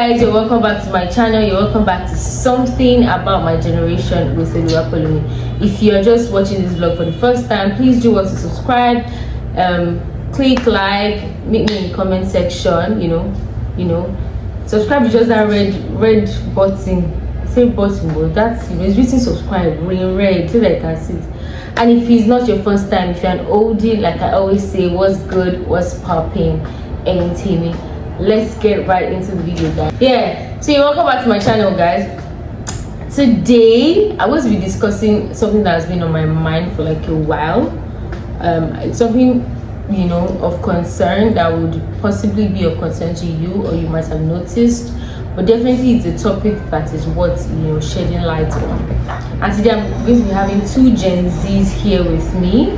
guys, you're welcome back to my channel. You're welcome back to something about my generation with Oluwapolumi. If you're just watching this vlog for the first time, please do want to subscribe, click like, meet me in the comment section. You know, subscribe is just that red button. Say button, but that's it's written subscribe in red so that I can see it. And if it's not your first time, if you're an oldie, like I always say, what's good, what's popping, entertaining. Let's get right into the video, guys. So you're welcome back to my channel, guys. Today I'm going to be discussing something that has been on my mind for like a while. It's something of concern that would possibly be of concern to you, or you might have noticed, but definitely it's a topic that is worth shedding light on. And today I'm going to be having two Gen Zs here with me.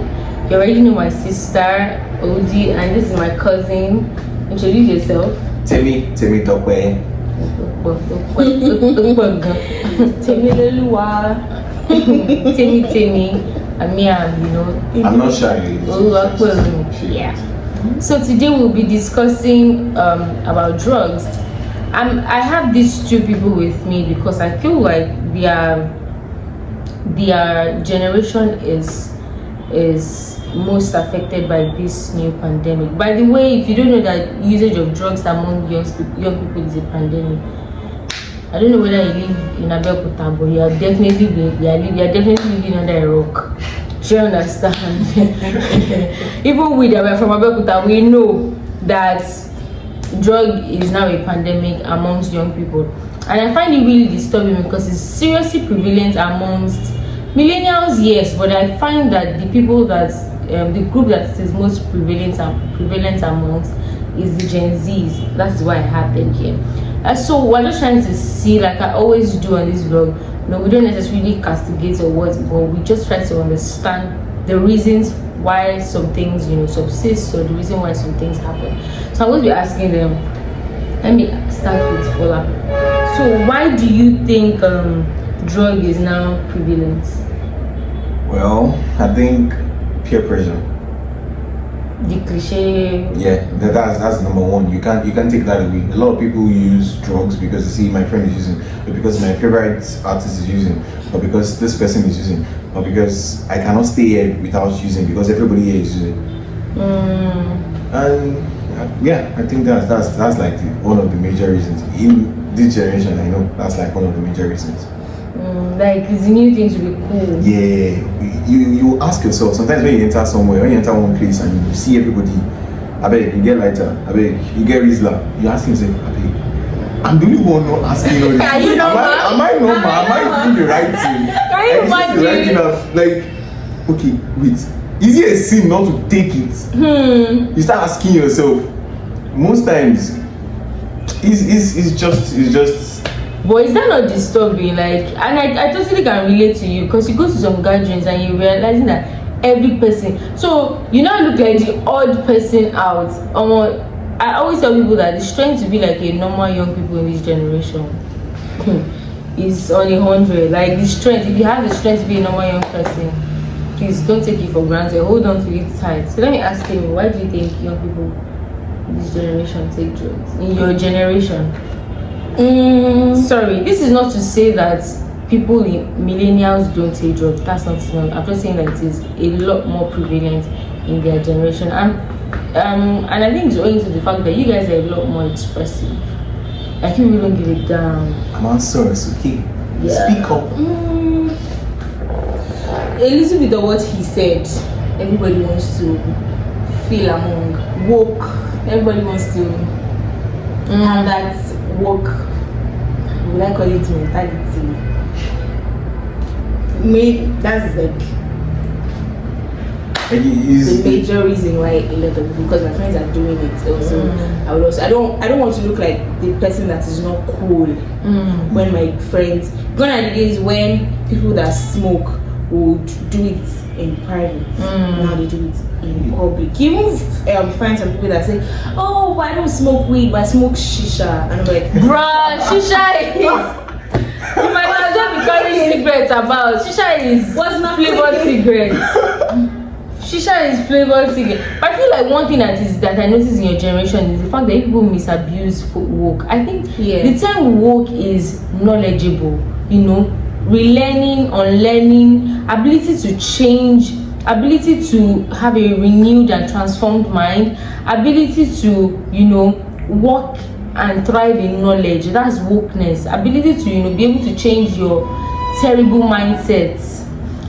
You already know my sister Odi, and this is my cousin. Introduce yourself. Temi Tokwe. Temi Lelua. Temi. I'm not shy. Yeah. So today we'll be discussing about drugs. I have these two people with me because I feel like their generation is most affected by this new pandemic. By the way, if you don't know that usage of drugs among young people is a pandemic, I don't know whether you live in Abeokuta, but you are definitely living under a rock. Do you understand? Even we that were from Abeokuta, we know that drug is now a pandemic amongst young people, and I find it really disturbing because it's seriously prevalent amongst millennials, yes, but I find that the people that the group that is most prevalent amongst is the Gen Zs. That's why I have them here. So we're just trying to see, like I always do on this vlog, we don't necessarily castigate or what, but we just try to understand the reasons why some things subsist, or the reason why some things happen. So I'm going to be asking them. Let me start with Fola. So why do you think drug is now prevalent? Well, I think peer pressure. The cliche. Yeah, that's number one. You can't take that away. A lot of people use drugs because they see my friend is using, or because my favorite artist is using, or because this person is using, or because I cannot stay here without using because everybody here is using. And yeah, I think that's like one of the major reasons in this generation. I know that's like one of the major reasons. Like it's a new thing to be cool. Yeah, you ask yourself sometimes when you enter somewhere, when you enter one place and you see everybody, I bet you get lighter, I bet you get Rizla, you ask yourself, I bet I'm the only one not asking all this. Are you normal? Am I normal? Am I doing the right thing? Can you imagine? Like, okay, wait, is it a sin not to take it? You start asking yourself. Most times, it's just. But is that not disturbing? Like, and I totally can relate to you, because you go to some gatherings and you're realizing that every person, so you now look like the odd person out. I always tell people that the strength to be like a normal young people in this generation is on 100. Like the strength, if you have the strength to be a normal young person, please don't take it for granted. Hold on to it tight. So let me ask you, why do you think young people in this generation take drugs? In your generation? Sorry, this is not to say that people in millennials don't take drugs. That's not. I'm just saying that it is a lot more prevalent in their generation, and I think it's owing to the fact that you guys are a lot more expressive. Like you really don't give it down. I'm answering, it's okay. Yeah. Speak up. A little bit of what he said. Everybody wants to feel among woke. Everybody wants to have that woke. Would I call it mentality? That's like the major reason why a lot of, because my friends are doing it also. I don't want to look like the person that is not cool when my friends, gone are the days when people that smoke would do it in private. Now they do it in public. You even find some people that say, oh, but I don't smoke weed, but I smoke shisha. And I'm like, bruh, shisha is you might as well be carrying cigarettes about. Shisha is flavored cigarettes. Shisha is flavored cigarette. My feel like one thing that I notice in your generation is the fact that people misabuse woke. I think the term woke is knowledgeable, you know, relearning, unlearning, ability to change, ability to have a renewed and transformed mind, ability to, you know, work and thrive in knowledge. That's wokeness. Ability to, you know, be able to change your terrible mindsets,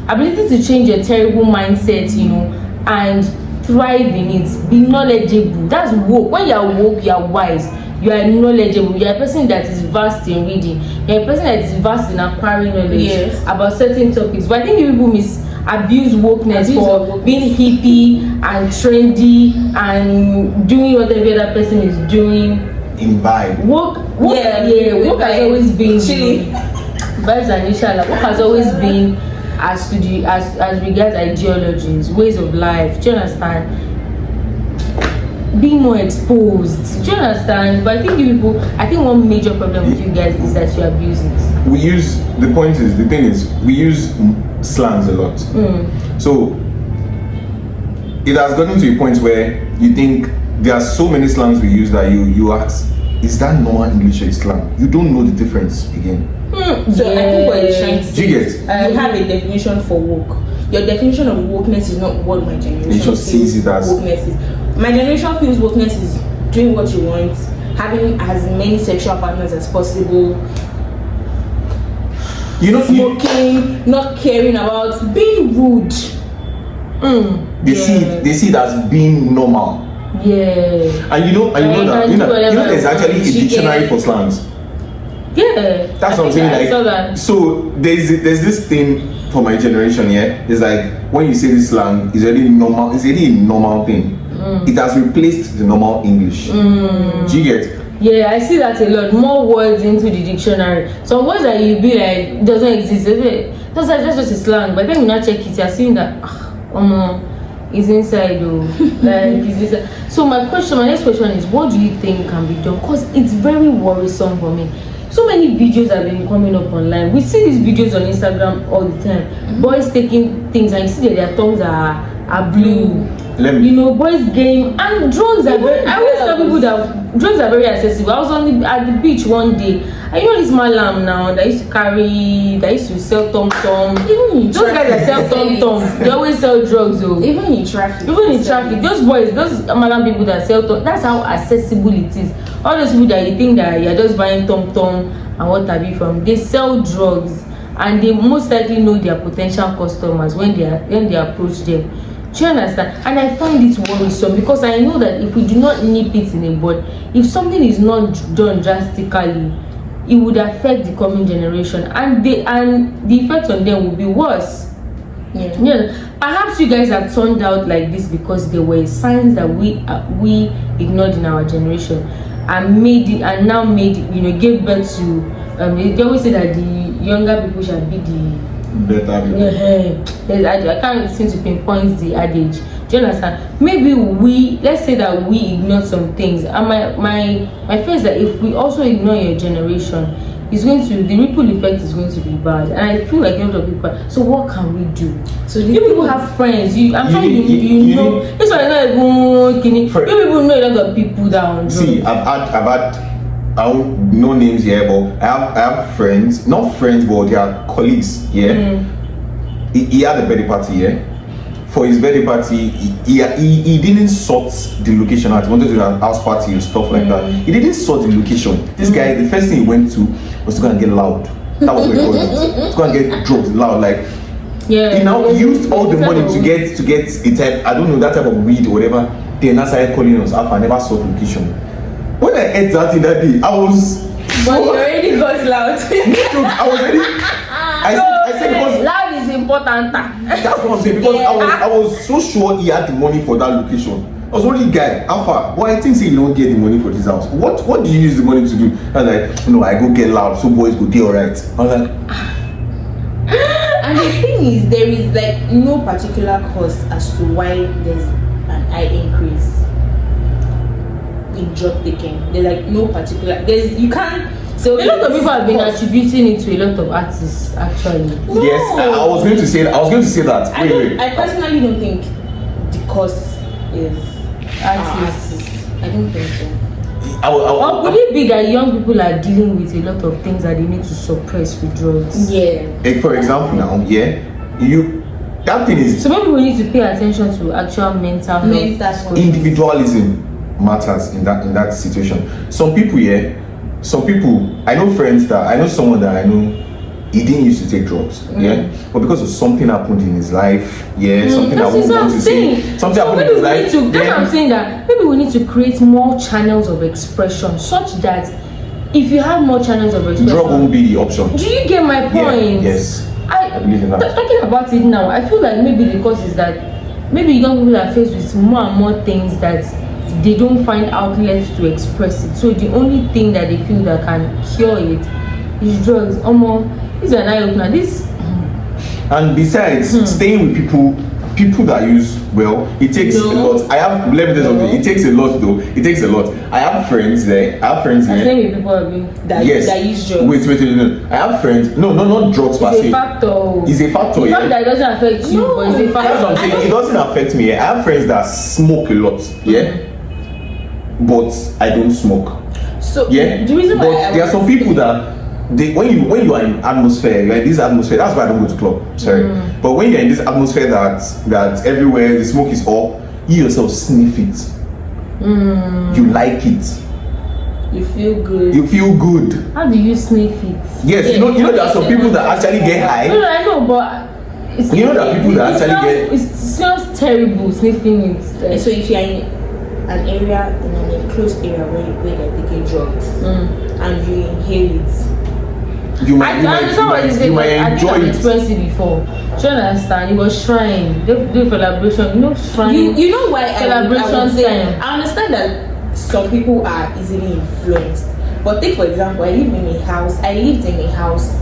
ability to change your terrible mindset, you know, and thrive in it. Be knowledgeable. That's woke. When you're woke, you're wise, you are knowledgeable, you're a person that is vast in reading, you're a person that is vast in acquiring knowledge about certain topics. But I think people misabuse wokeness for being hippie and trendy and doing what every other person is doing. In vibe. Woke has always been vibes and inshallah. Woke has always been as regards ideologies, ways of life. Do you understand? Being more exposed. Do you understand? But I think one major problem with you guys is that you abuse it. The thing is, we use slangs a lot. So it has gotten to a point where you think there are so many slangs we use that you ask, is that normal English or slang? You don't know the difference again. So I think what you're trying to say is, you have a definition for woke. Your definition of wokeness is not what my generation sees it as. Wokeness is. My generation feels wokeness is doing what you want, having as many sexual partners as possible, smoking, not caring about, being rude. They see it as being normal. Yeah. And you know there's actually a dictionary for slangs. Yeah. That's what I'm saying. I saw that. So there's this thing for my generation, it's like when you say this slang, it's already normal, it's already a normal thing. It has replaced the normal English. Do you get? Yeah, I see that a lot. More words into the dictionary. Some words that you be like doesn't exist. That's just a slang. But then you not check it, you're seeing that it's inside though. Like it's inside. So my next question is, what do you think can be done? Because it's very worrisome for me. So many videos have been coming up online. We see these videos on Instagram all the time. Boys taking things and you see that their tongues are blue. You know, boys game and drugs are very. I always tell people that drugs are very accessible. I was at the beach one day. And you know this malam now that used to sell tom tom. Those guys that sell tom tom, they always sell drugs though. Even in traffic, those malam people that sell tom, that's how accessible it is. All those people that you think that you're just buying tom tom and what have you from, they sell drugs and they most likely know their potential customers when they approach them. Do you understand? And I find it worrisome because I know that if we do not nip it in the bud, if something is not done drastically, it would affect the coming generation, and the effect on them will be worse. Yeah. Perhaps you guys are turned out like this because there were signs that we ignored in our generation and gave birth to. They always say that the younger people shall be the better. I can't seem to pinpoint the adage. Do you understand? Maybe let's say that we ignore some things, and my fear is that if we also ignore your generation, the ripple effect is going to be bad, and I feel like a lot of people. So what can we do? So you people have friends. I'm sure you know. This one is not even. You people know a lot of people that are on drugs. See, I've had. I don't know names here, but I have friends, not friends, but they are colleagues. Yeah, he had a birthday party. Yeah, for his birthday party, he didn't sort the location out. He wanted to do a house party and stuff like that. He didn't sort the location. This guy, the first thing he went to was to go and get loud. That was what he called it. To go and get drugs loud, like. Yeah. He now used all the money to get a type, I don't know, that type of weed or whatever. Then I started calling us up. I never saw the location. When I ate that in that day, I was. But you already got loud. I was ready. I said because loud is important. That's what I'm saying, because I was so sure he had the money for that location. I was only guy, how far? Well, I think say you don't get the money for this house. What do you use the money to do? I was like, no, I go get loud, so boys go do alright. I was like. And the thing is, there is like no particular cause as to why there's an high increase in drug taking. There's like no particular. You can't. So a lot of people have been attributing it to a lot of artists, actually. No. Yes, I was going to say that. I personally don't think the cause is artists. I don't think so. Or could it be that young people are dealing with a lot of things that they need to suppress with drugs? Yeah. For example, now, that thing is. So maybe we need to pay attention to actual mental health. Individualism matters in that situation. Some people, I know someone that I know. He didn't used to take drugs, but because of something happened in his life, something I won't want to say. Something happened in his life. That's what I'm saying, that maybe we need to create more channels of expression, such that if you have more channels of expression, drug won't be the option. Do you get my point? Yes. I believe in that. Talking about it now, I feel like maybe the cause is that maybe young people are faced with more and more things that they don't find outlets to express it. So the only thing that they feel that can cure it is drugs. This is an eye opener. And besides, staying with people that use it takes a lot. Let me tell you something. It takes a lot though. It takes a lot. I have friends there. Staying with people that use drugs. Wait. No. I have friends. No, not drugs per se. It's a factor. It's a factor. It's not that it doesn't affect you, but it's a factor. That's what I'm saying. It doesn't affect me. I have friends that smoke a lot. But I don't smoke. So the reason why there are some people that when you are in atmosphere, you're in this atmosphere. That's why I don't go to club. Sorry, but when you're in this atmosphere that everywhere the smoke is up, you yourself sniff it. You like it. You feel good. You feel good. How do you sniff it? Yes, you know there are some people that actually get high. No, I know, but you know that people that actually get. It smells terrible sniffing it. So if you're in an area, in an enclosed area where they're taking drugs, and you inhale it. You might enjoy I've experienced it before. Do you understand? It was shrine. They do celebration. Shrine. You know why celebration time. I understand that some people are easily influenced. But take for example, I lived in a house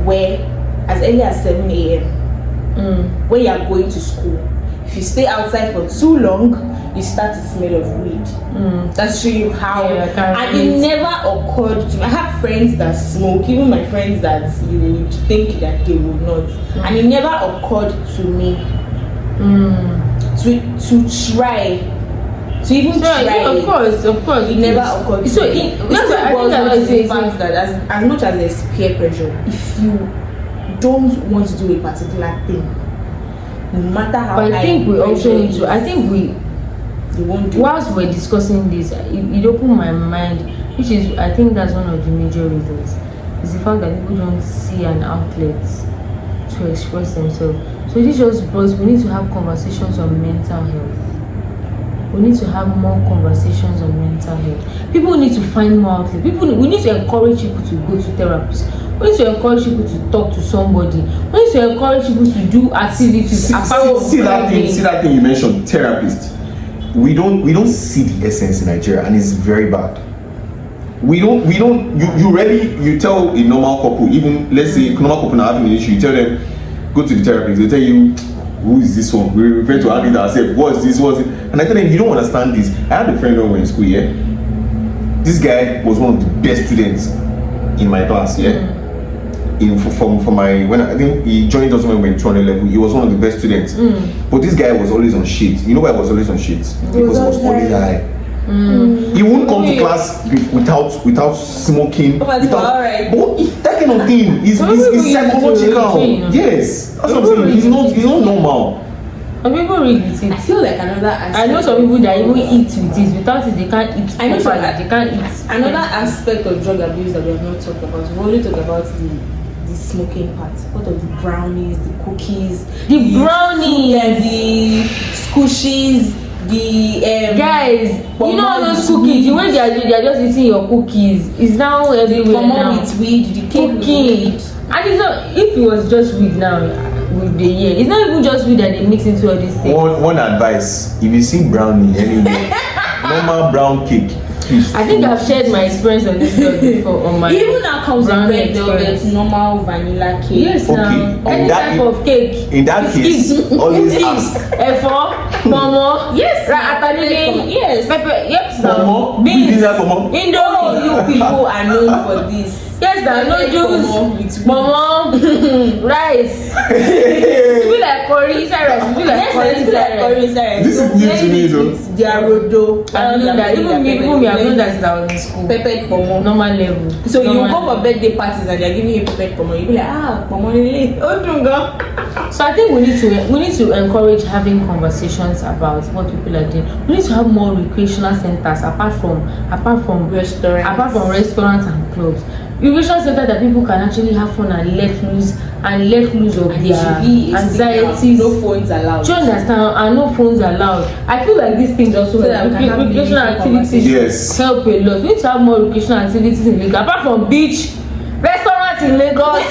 where as early as 7 a.m. when you are going to school, if you stay outside for too long, you start to smell of weed. That's show you how. And it never occurred to me. I have friends that smoke, even my friends that you would think that they would not. And it never occurred to me to try. To even try. Yeah, of course. It never occurred to me. The fact that as much as there's peer pressure, if you don't want to do a particular thing, no matter how. But I think we also need to. Whilst we're discussing this, it opened my mind, which is, I think that's one of the major reasons, is the fact that people don't see an outlet to express themselves. So this just brought, we need to have conversations on mental health. We need to have more conversations on mental health. People need to find more outlets. We need to encourage people to go to therapists. We need to encourage people to talk to somebody. We need to encourage people to do activities. See that thing you mentioned, therapist. We don't see the essence in Nigeria, and it's very bad. You tell a normal couple, even let's say a normal couple are having an issue, you tell them go to the therapist. They tell you, who is this one? We refer to having ourselves. What's this? And I tell them, you don't understand this. I had a friend when we were in school. This guy was one of the best students in my class. When I think he joined us when we were in 200 level, he was one of the best students. But this guy was always on shit. You know why he was always on shit? Because he was always high. He won't come to class without smoking. But that kind of thing is psychological. Yes, that's what I'm saying. He's not normal. Some people read with it. I feel like another aspect. I know some people that even eat with it. Without it, they can't eat. I know they can't eat. Another aspect of drug abuse that we have not talked about. We've only talked about the smoking part. What of the brownies, the cookies, the brownies, the squishies, the guys. You know all those cookies. The way they are just eating your cookies. It's now everywhere now. With weed, the cake with weed. And it's not. If it was just weed now. With the year, it's not even just weed that they mix into all these things. One advice: if you see brownie anywhere, normal brown cake, please. I think I've shared my experience on this before on my. Even now comes in red velvet, normal vanilla cake. Yes, now any type of cake. In that case, always ask. Efo, momo, yes, yes, pepper, yes, momo, beans, Indomie. You people are known for this. Yes, there no juice, mama, rice. It be like curry inside rice. It be like curry inside rice. This is new to me though. Diarodo. I don't know that. Even me, I've known that since I was in school. Peppered pomo. Normal level. So you Normal go for birthday parties and they're giving you peppered pomo. You be like, pomo lele. So I think we need to encourage having conversations about what people are doing. We need to have more recreational centers apart from restaurants and clubs. Recreational centers that people can actually have fun and let loose of their anxieties. No phones allowed. Do you understand? And no phones allowed. I feel like these things also help. Recreational activities help a lot. We need to have more recreational activities in Lagos apart from beach, restaurants in Lagos.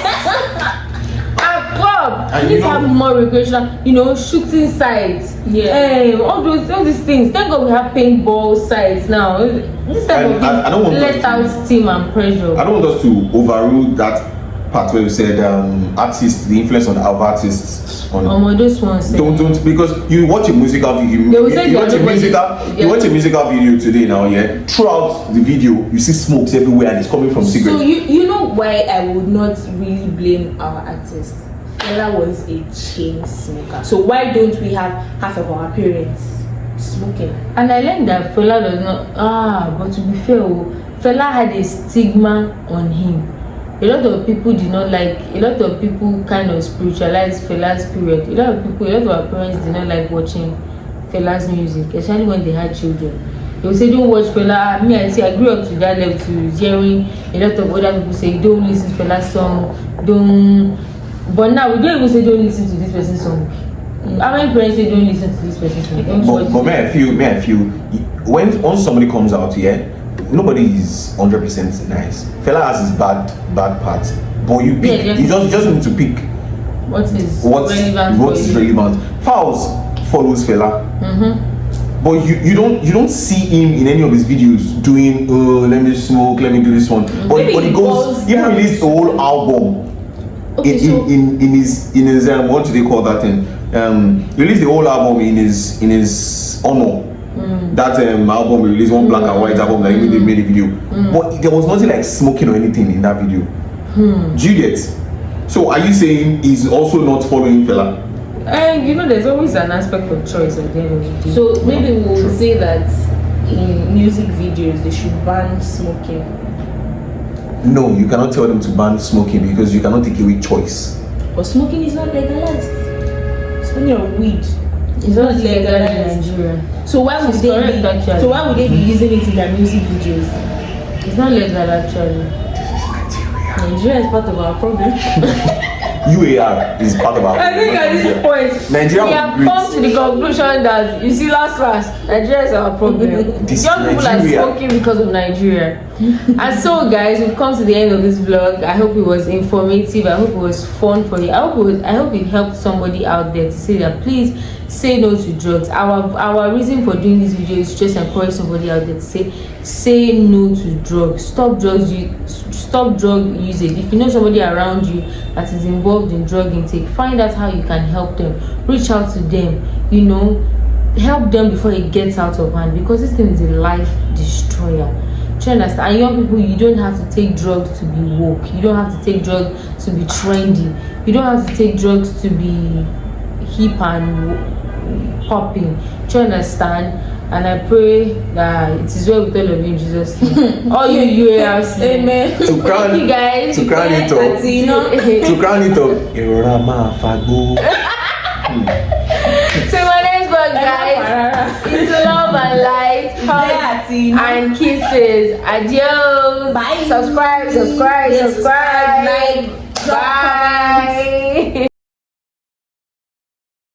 We need to have more recreational, shooting sites. Yeah. All these things. Thank God we have paintball sites now. This type of I don't want let out steam and pressure. I don't want us to overrule that part where you said artists, the influence on our artists on those ones. Don't because you watch a musical video. You watch a musical video today now, yeah. Throughout the video, you see smokes everywhere and it's coming from cigarettes. So you know why I would not really blame our artists. Fela was a chain smoker. So why don't we have half of our parents smoking? And I learned that Fela does not. But to be fair, Fela had a stigma on him. A lot of people did not like. A lot of people kind of spiritualized Fela's period. A lot of our parents did not like watching Fela's music, especially when they had children. They would say, "Don't watch Fela." Me, I grew up to that level, to hearing a lot of other people say, "Don't listen to Fela's song." Don't. But now we don't even say don't listen to this person's song. How many parents say don't listen to this person's song? But may I feel when somebody comes out here, nobody is 100% nice. Fela has his bad parts, but you pick. You just need to pick what's relevant. Fowls follows Fela. But you don't see him in any of his videos doing let me smoke, let me do this one. But he goes, he released the whole album. Okay, in his what do they call that thing? Released the whole album in his honor. That album we released, one black and white album that they made a video. But there was nothing like smoking or anything in that video. Do you get? So are you saying he's also not following Fela? There's always an aspect of choice at the end of the day. So maybe we'll say that in music videos they should ban smoking. No, you cannot tell them to ban smoking because you cannot take away choice. But smoking is not legalized. Smoking of weed is not legalized in Nigeria. So why would they be using it in their music videos? It's not legal actually. Nigeria is part of our problem. UAR is part of our I think at this point, Nigeria we have come to the conclusion that you see, last Nigeria is our problem. Young people are smoking because of Nigeria. And so, guys, we've come to the end of this vlog. I hope it was informative. I hope it was fun for you. I hope it helped somebody out there to say that please say no to drugs. Our reason for doing this video is just encourage somebody out there to say no to drugs. Stop drug usage. If you know somebody around you that is involved in drug intake, find out how you can help them. Reach out to them. Help them before it gets out of hand, because this thing is a life destroyer. Do you understand? And young people, you don't have to take drugs to be woke. You don't have to take drugs to be trendy. You don't have to take drugs to be hip and popping. Do you understand? And I pray that it is well with all of you in Jesus' name. All you UARC. Amen. Thank you guys. To crown it up. So my next vlog, guys, it's love and light, hugs and kisses. Adios. Bye. Subscribe. Like, Bye.